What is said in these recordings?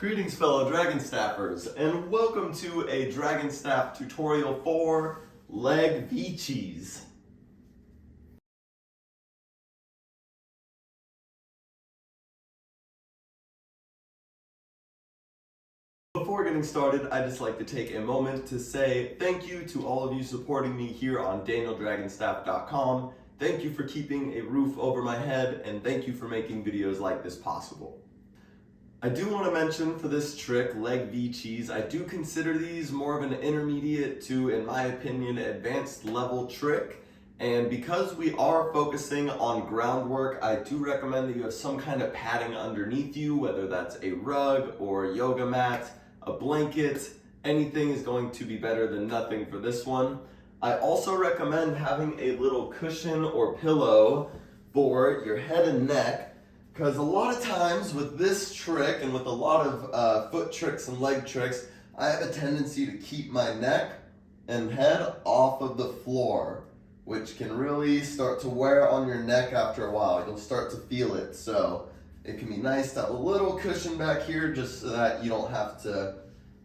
Greetings fellow Dragonstaffers, and welcome to a Dragonstaff tutorial for leg V-cheese. Before getting started, I'd just like to take a moment to say thank you to all of you supporting me here on DanielDragonstaff.com. Thank you for keeping a roof over my head, and thank you for making videos like this possible. I do want to mention for this trick, leg V-cheese, I do consider these more of an intermediate to, in my opinion, advanced level trick. And because we are focusing on groundwork, I do recommend that you have some kind of padding underneath you, whether that's a rug or a yoga mat, a blanket. Anything is going to be better than nothing for this one. I also recommend having a little cushion or pillow for your head and neck, because a lot of times with this trick and with a lot of foot tricks and leg tricks, I have a tendency to keep my neck and head off of the floor, which can really start to wear on your neck after a while. You'll start to feel it. So it can be nice to have a little cushion back here just so that you don't have to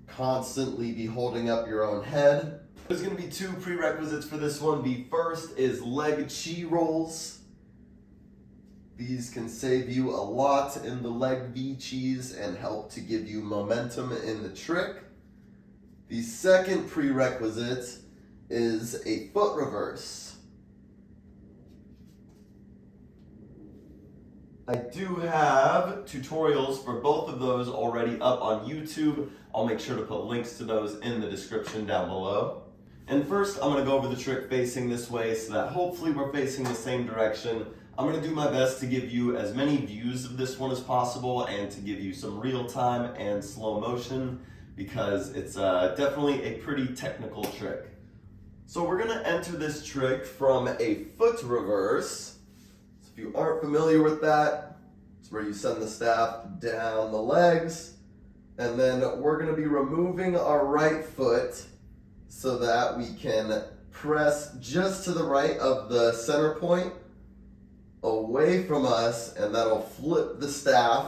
constantly be holding up your own head. There's going to be two prerequisites for this one. The first is leg Chirolls. These can save you a lot in the leg V-cheese and help to give you momentum in the trick. The second prerequisite is a foot reverse. I do have tutorials for both of those already up on YouTube. I'll make sure to put links to those in the description down below. And first, I'm going to go over the trick facing this way so that hopefully we're facing the same direction. I'm going to do my best to give you as many views of this one as possible and to give you some real time and slow motion, because it's definitely a pretty technical trick. So we're going to enter this trick from a foot reverse. So if you aren't familiar with that, it's where you send the staff down the legs, and then we're going to be removing our right foot so that we can press just to the right of the center point away from us, and that'll flip the staff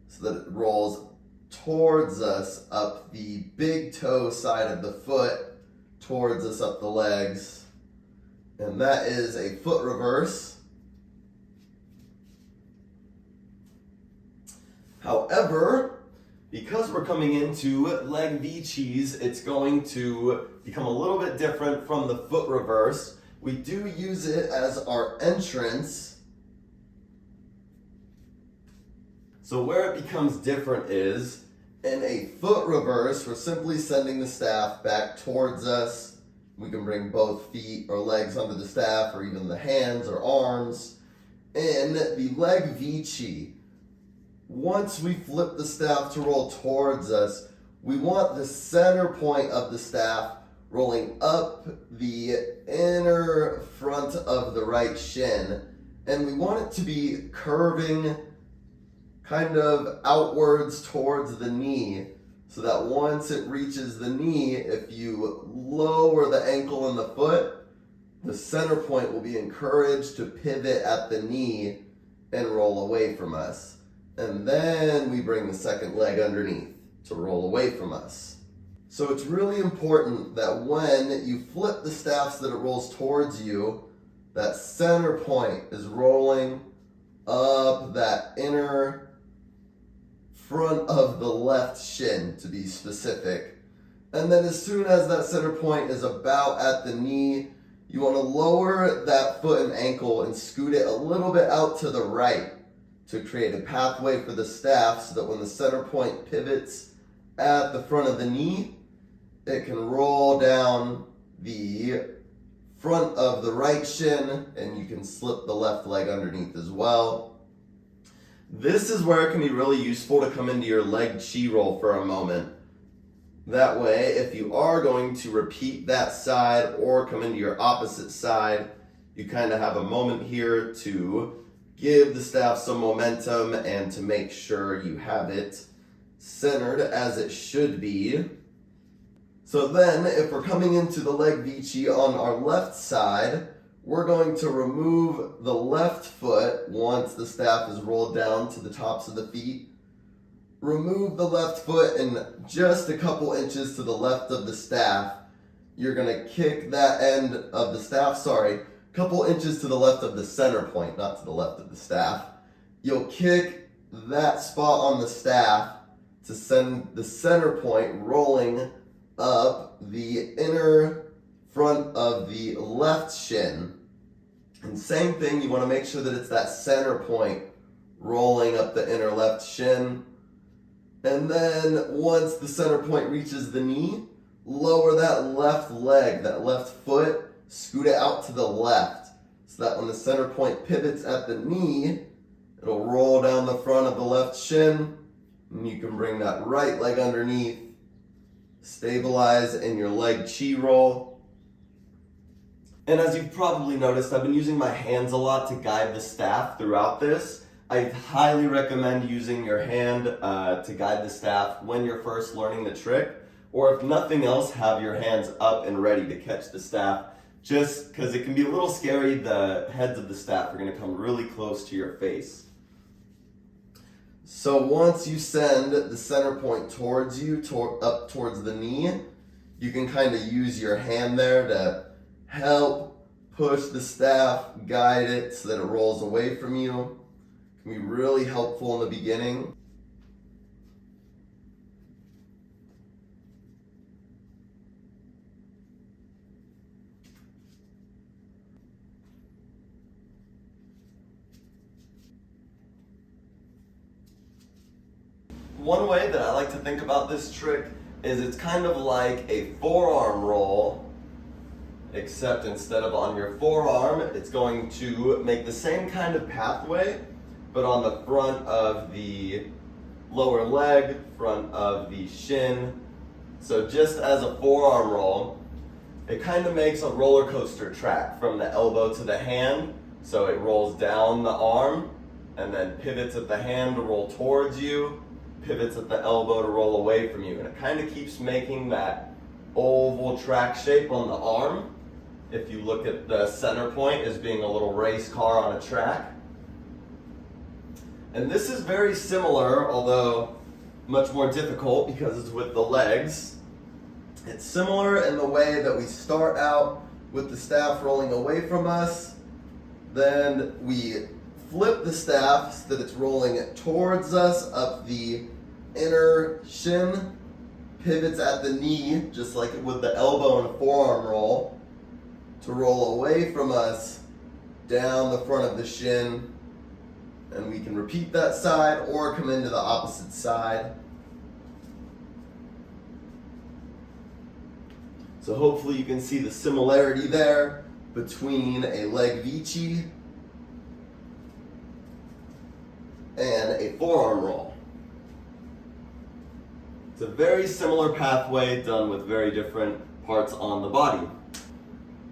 so that it rolls towards us up the big toe side of the foot, towards us up the legs. And that is a foot reverse. However, because we're coming into leg V-cheese, it's going to become a little bit different from the foot reverse. We do use it as our entrance. So where it becomes different is, in a foot reverse, we're simply sending the staff back towards us. We can bring both feet or legs under the staff, or even the hands or arms. In the leg V-cheese, once we flip the staff to roll towards us, we want the center point of the staff rolling up the inner front of the right shin, and we want it to be curving kind of outwards towards the knee, so that once it reaches the knee, if you lower the ankle and the foot, the center point will be encouraged to pivot at the knee and roll away from us. And then we bring the second leg underneath to roll away from us. So it's really important that when you flip the staff so that it rolls towards you, that center point is rolling up that inner front of the left shin, to be specific. And then as soon as that center point is about at the knee, you want to lower that foot and ankle and scoot it a little bit out to the right to create a pathway for the staff, so that when the center point pivots at the front of the knee, it can roll down the front of the right shin, and you can slip the left leg underneath as well. This is where it can be really useful to come into your leg Chiroll for a moment. That way, if you are going to repeat that side or come into your opposite side, you kind of have a moment here to give the staff some momentum and to make sure you have it centered as it should be. So then, if we're coming into the leg V-cheese on our left side, we're going to remove the left foot once the staff is rolled down to the tops of the feet. remove the left foot and just a couple inches to the left of the staff, you're gonna kick that end of the staff, a couple inches to the left of the center point, not to the left of the staff. You'll kick that spot on the staff to send the center point rolling up the inner front of the left shin. And same thing, you want to make sure that it's that center point rolling up the inner left shin. And then once the center point reaches the knee, lower that left leg, that left foot, scoot it out to the left, so that when the center point pivots at the knee, it'll roll down the front of the left shin, and you can bring that right leg underneath, stabilize in your leg Chiroll. And as you've probably noticed, I've been using my hands a lot to guide the staff throughout this. I highly recommend using your hand to guide the staff when you're first learning the trick, or if nothing else, have your hands up and ready to catch the staff, just because it can be a little scary. The heads of the staff are going to come really close to your face. So once you send the center point towards you, up towards the knee, you can kind of use your hand there to help push the staff, guide it so that it rolls away from you. It can be really helpful in the beginning. One way that I like to think about this trick is it's kind of like a forearm roll, except instead of on your forearm, it's going to make the same kind of pathway, but on the front of the lower leg, front of the shin. So just as a forearm roll, it kind of makes a roller coaster track from the elbow to the hand. So it rolls down the arm and then pivots at the hand to roll towards you, pivots at the elbow to roll away from you. And it kind of keeps making that oval track shape on the arm. If you look at the center point as being a little race car on a track. And this is very similar, although much more difficult because it's with the legs. It's similar in the way that we start out with the staff rolling away from us. Then we flip the staff so that it's rolling towards us up the inner shin, pivots at the knee, just like with the elbow and forearm roll, to roll away from us down the front of the shin. And we can repeat that side or come into the opposite side. So hopefully you can see the similarity there between a leg vici and a forearm roll. It's a very similar pathway done with very different parts on the body.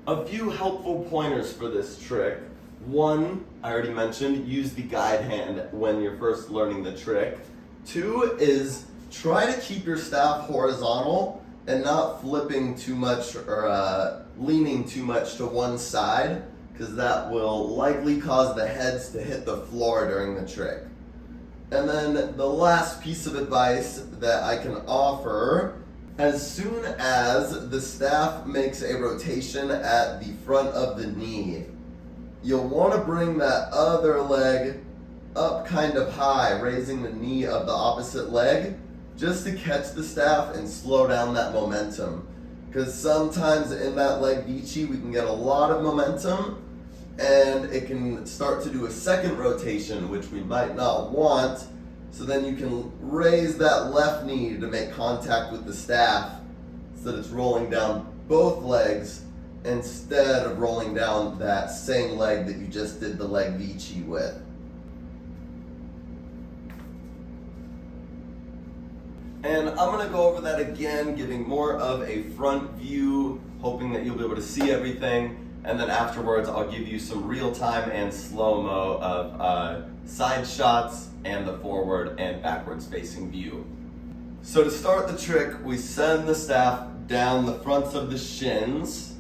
A few helpful pointers for this trick. One, I already mentioned, use the guide hand when you're first learning the trick. Two is try to keep your staff horizontal and not flipping too much or leaning too much to one side, because that will likely cause the heads to hit the floor during the trick. And then the last piece of advice that I can offer, as soon as the staff makes a rotation at the front of the knee, you'll want to bring that other leg up kind of high, raising the knee of the opposite leg, just to catch the staff and slow down that momentum. Because sometimes in that leg vici, we can get a lot of momentum, and it can start to do a second rotation, which we might not want. So then you can raise that left knee to make contact with the staff so that it's rolling down both legs instead of rolling down that same leg that you just did the leg vici with. And I'm going to go over that again, giving more of a front view, hoping that you'll be able to see everything. And then afterwards, I'll give you some real-time and slow-mo of side shots and the forward and backwards facing view. So to start the trick, we send the staff down the fronts of the shins,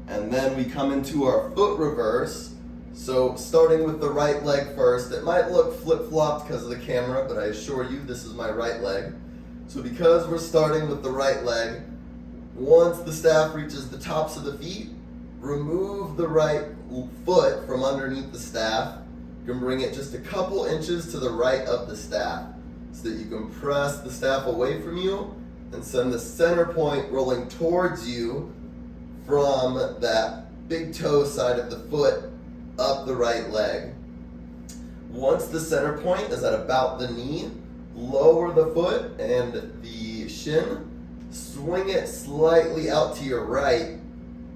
and then we come into our foot reverse. So starting with the right leg first, it might look flip-flopped because of the camera, but I assure you this is my right leg. So because we're starting with the right leg, once the staff reaches the tops of the feet, remove the right foot from underneath the staff. You can bring it just a couple inches to the right of the staff so that you can press the staff away from you and send the center point rolling towards you from that big toe side of the foot up the right leg. Once the center point is at about the knee, lower the foot and the shin, swing it slightly out to your right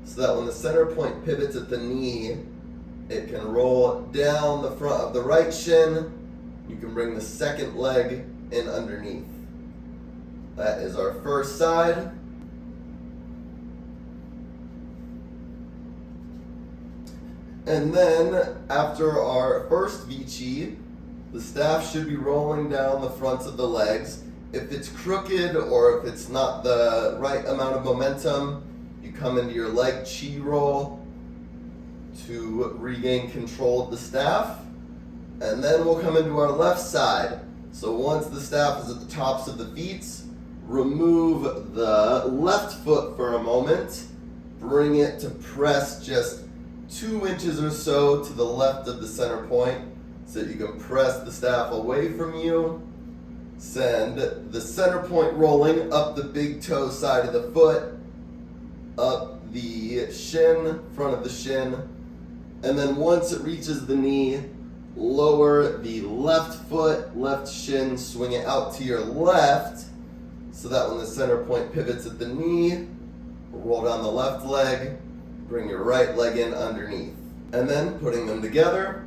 so that when the center point pivots at the knee, it can roll down the front of the right shin. You can bring the second leg in underneath. That is our first side. And then after our first Vici, the staff should be rolling down the fronts of the legs. If it's crooked or if it's not the right amount of momentum, you come into your leg Chiroll to regain control of the staff. And then we'll come into our left side. So once the staff is at the tops of the feet, remove the left foot for a moment. Bring it to press just 2 inches or so to the left of the center point so that you can press the staff away from you. Send the center point rolling up the big toe side of the foot, up the shin, front of the shin, and then once it reaches the knee, lower the left foot, left shin, swing it out to your left so that when the center point pivots at the knee, roll down the left leg, bring your right leg in underneath. And then putting them together,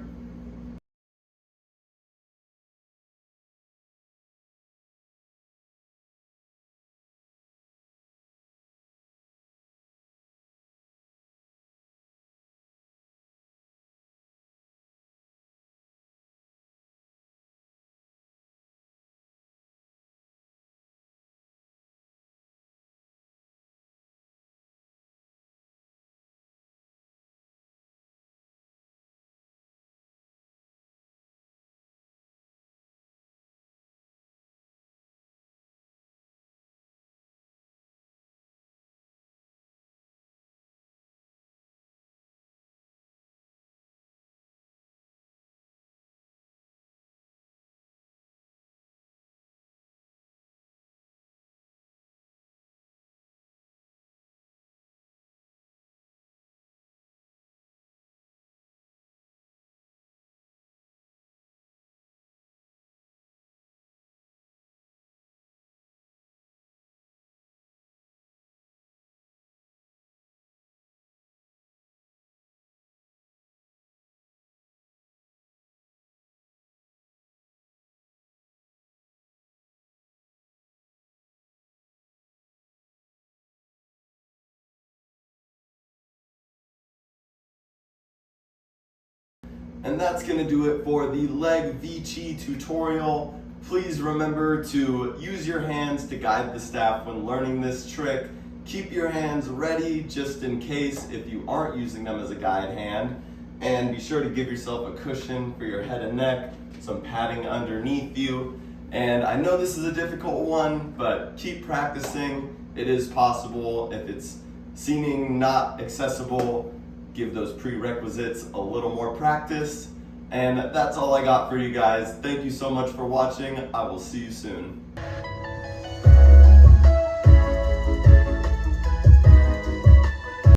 and that's going to do it for the leg Vici tutorial. Please remember to use your hands to guide the staff when learning this trick. Keep your hands ready just in case if you aren't using them as a guide hand. And be sure to give yourself a cushion for your head and neck, some padding underneath you. And I know this is a difficult one, but keep practicing. It is possible. If it's seeming not accessible, give those prerequisites a little more practice. And that's all I got for you guys. Thank you so much for watching. I will see you soon.